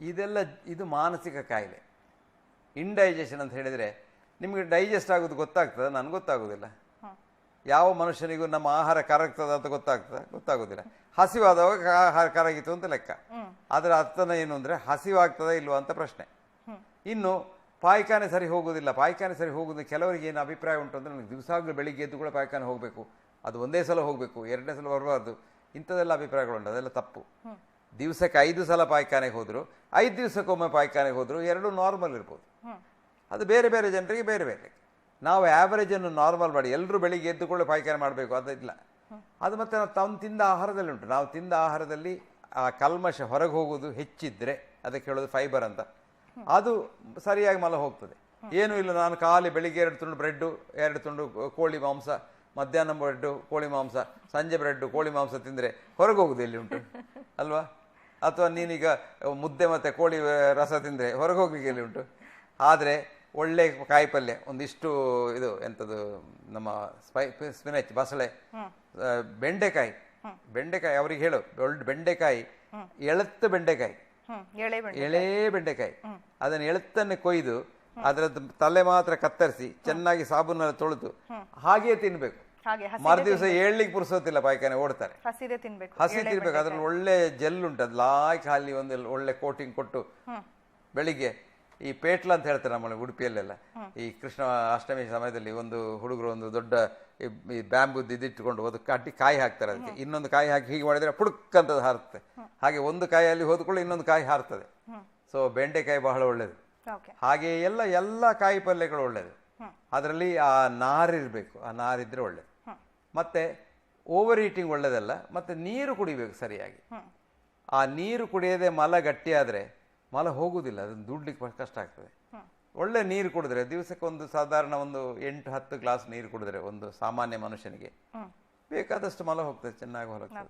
ಇದೆಲ್ಲ ಇದು ಮಾನಸಿಕ ಕಾಯಿಲೆ. ಇಂಡೈಜೆಷನ್ ಅಂತ ಹೇಳಿದರೆ ನಿಮಗೆ ಡೈಜೆಸ್ಟ್ ಆಗೋದು ಗೊತ್ತಾಗ್ತದೆ, ನನಗೆ ಗೊತ್ತಾಗೋದಿಲ್ಲ. ಯಾವ ಮನುಷ್ಯನಿಗೂ ನಮ್ಮ ಆಹಾರ ಕರಗ್ತದೆ ಅಂತ ಗೊತ್ತಾಗೋದಿಲ್ಲ. ಹಸಿವಾದವಾಗ ಆಹಾರ ಕರಗಿತು ಅಂತ ಲೆಕ್ಕ. ಅದರ ಅರ್ಥನ ಏನು ಅಂದರೆ ಹಸಿವಾಗ್ತದೆ ಇಲ್ವಾ ಅಂತ ಪ್ರಶ್ನೆ. ಇನ್ನು ಪಾಯ್ಖಾನೆ ಸರಿ ಹೋಗೋದಿಲ್ಲ. ಪಾಯ್ಖಾನೆ ಸರಿ ಹೋಗೋದು ಕೆಲವರಿಗೆ ಏನು ಅಭಿಪ್ರಾಯ ಉಂಟು ಅಂದರೆ ನನಗೆ ದಿವಸಾಗಲೂ ಬೆಳಿಗ್ಗೆ ಎದ್ದು ಕೂಡ ಪಾಯ್ಖಾನೆ ಹೋಗಬೇಕು, ಅದು ಒಂದೇ ಸಲ ಹೋಗಬೇಕು, ಎರಡನೇ ಸಲ ಬರಬಾರ್ದು, ಇಂಥದ್ದೆಲ್ಲ ಅಭಿಪ್ರಾಯಗಳುಂಟು. ಅದೆಲ್ಲ ತಪ್ಪು. ದಿವಸಕ್ಕೆ 5 ಸಲ ಪಾಯ್ಖಾನೆಗೆ ಹೋದರು, 5 ದಿವಸಕ್ಕೊಮ್ಮೆ ಪಾಯ್ಖಾನೆಗೆ ಹೋದರು, ಎರಡೂ ನಾರ್ಮಲ್ ಇರ್ಬೋದು. ಅದು ಬೇರೆ ಬೇರೆ ಜನರಿಗೆ ಬೇರೆ ಬೇರೆ. ನಾವು ಆ್ಯಾವರೇಜನ್ನು ನಾರ್ಮಲ್ ಮಾಡಿ ಎಲ್ಲರೂ ಬೆಳಿಗ್ಗೆ ಎದ್ದುಕೊಳ್ಳಿ ಪಾಯ್ಖಾನೆ ಮಾಡಬೇಕು ಅದಿಲ್ಲ. ಅದು ಮತ್ತು ನಾವು ತಿಂದ ಆಹಾರದಲ್ಲಿ ಉಂಟು. ನಾವು ತಿಂದ ಆಹಾರದಲ್ಲಿ ಆ ಕಲ್ಮಶ ಹೊರಗೆ ಹೋಗೋದು ಹೆಚ್ಚಿದ್ರೆ ಅದಕ್ಕೆ ಹೇಳೋದು ಫೈಬರ್ ಅಂತ, ಅದು ಸರಿಯಾಗಿ ಮಲ ಹೋಗ್ತದೆ. ಏನೂ ಇಲ್ಲ, ನಾನು ಖಾಲಿ ಬೆಳಿಗ್ಗೆ 2 ತುಂಡು ಬ್ರೆಡ್ಡು, 2 ತುಂಡು ಕೋಳಿ ಮಾಂಸ, ಮಧ್ಯಾಹ್ನ ಬ್ರೆಡ್ಡು ಕೋಳಿ ಮಾಂಸ, ಸಂಜೆ ಬ್ರೆಡ್ಡು ಕೋಳಿ ಮಾಂಸ ತಿಂದರೆ ಹೊರಗೆ ಹೋಗೋದು ಎಲ್ಲಿ ಉಂಟು ಅಲ್ವಾ? ಅಥವಾ ನೀನೀಗ ಮುದ್ದೆ ಮತ್ತು ಕೋಳಿ ರಸ ತಿಂದರೆ ಹೊರಗೆ ಹೋಗ್ಲಿಕ್ಕೆ ಎಲ್ಲಿ ಉಂಟು? ಆದರೆ ಒಳ್ಳೆ ಕಾಯಿ ಪಲ್ಯ, ಒಂದಿಷ್ಟು ಇದು ಎಂಥದ್ದು ನಮ್ಮ ಸ್ಪಿನಚ್, ಬಸಳೆ, ಬೆಂಡೆಕಾಯಿ ಅವ್ರಿಗೆ ಹೇಳು, ಒಳ್ಳೆ ಬೆಂಡೆಕಾಯಿ, ಎಳತ್ತು ಬೆಂಡೆಕಾಯಿ, ಎಳೇ ಬೆಂಡೆಕಾಯಿ, ಅದನ್ನು ಎಳತ್ತನ್ನು ಕೊಯ್ದು ಅದರದ್ದು ತಲೆ ಮಾತ್ರ ಕತ್ತರಿಸಿ ಚೆನ್ನಾಗಿ ಸಾಬೂನಲ್ಲಿ ತೊಳೆದು ಹಾಗೆಯೇ ತಿನ್ಬೇಕು. ಮರುದಿವಸ ಏಳ್ಲಿಕ್ಕೆ ಪುರ್ಸೋತಿಲ್ಲ, ಪಾಯ್ಖಾನೆ ಓಡ್ತಾರೆ. ಹಸಿ ತಿನ್ಬೇಕು. ಅದ್ರಲ್ಲಿ ಒಳ್ಳೆ ಜೆಲ್ ಉಂಟು, ಅದು ಲಾಯ್ಕ್ ಹಾಲಿ ಒಂದು ಒಳ್ಳೆ ಕೋಟಿಂಗ್ ಕೊಟ್ಟು ಬೆಳಿಗ್ಗೆ ಈ ಪೇಟ್ಲ ಅಂತ ಹೇಳ್ತಾರೆ ನಮ್ಮಲ್ಲಿ ಉಡುಪಿಯಲ್ಲೆಲ್ಲ. ಈ ಕೃಷ್ಣ ಅಷ್ಟಮಿ ಸಮಯದಲ್ಲಿ ಒಂದು ಹುಡುಗರು ಒಂದು ದೊಡ್ಡ ಈ ಬ್ಯಾಂಬುದ್ದು ಇದಿಟ್ಟುಕೊಂಡು ಒಂದು ಕಟ್ಟಿ ಕಾಯಿ ಹಾಕ್ತಾರೆ, ಅದಕ್ಕೆ ಇನ್ನೊಂದು ಕಾಯಿ ಹಾಕಿ ಹೀಗೆ ಮಾಡಿದ್ರೆ ಪುಡುಕ್ ಅಂತ ಹಾರುತ್ತೆ. ಹಾಗೆ ಒಂದು ಕಾಯಲ್ಲಿ ಹೋದ್ಕೊಳ್ಳಿ ಇನ್ನೊಂದು ಕಾಯಿ ಹಾರ್ತದೆ. ಸೊ ಬೆಂಡೆಕಾಯಿ ಬಹಳ ಒಳ್ಳೇದು. ಹಾಗೆ ಎಲ್ಲ ಕಾಯಿ ಪಲ್ಯಗಳು ಒಳ್ಳೇದು. ಅದರಲ್ಲಿ ಆ ನಾರಿರಬೇಕು, ಆ ನಾರಿದ್ರೆ ಒಳ್ಳೇದು. ಮತ್ತೆ ಓವರ್ ಈಟಿಂಗ್ ಒಳ್ಳೇದಲ್ಲ. ಮತ್ತೆ ನೀರು ಕುಡಿಬೇಕು ಸರಿಯಾಗಿ. ಆ ನೀರು ಕುಡಿಯದೆ ಮಲ ಗಟ್ಟಿಯಾದರೆ ಮಲ ಹೋಗುವುದಿಲ್ಲ, ಅದನ್ನು ದುಡ್ಲಿಕ್ಕೆ ಕಷ್ಟ ಆಗ್ತದೆ. ಒಳ್ಳೆ ನೀರು ಕುಡಿದ್ರೆ ದಿವಸಕ್ಕೆ ಒಂದು ಸಾಧಾರಣ ಒಂದು 8-10 ಗ್ಲಾಸ್ ನೀರು ಕುಡಿದ್ರೆ ಒಂದು ಸಾಮಾನ್ಯ ಮನುಷ್ಯನಿಗೆ ಬೇಕಾದಷ್ಟು ಮಲ ಹೋಗ್ತದೆ, ಚೆನ್ನಾಗಿ ಹೊರಗ್ತದೆ.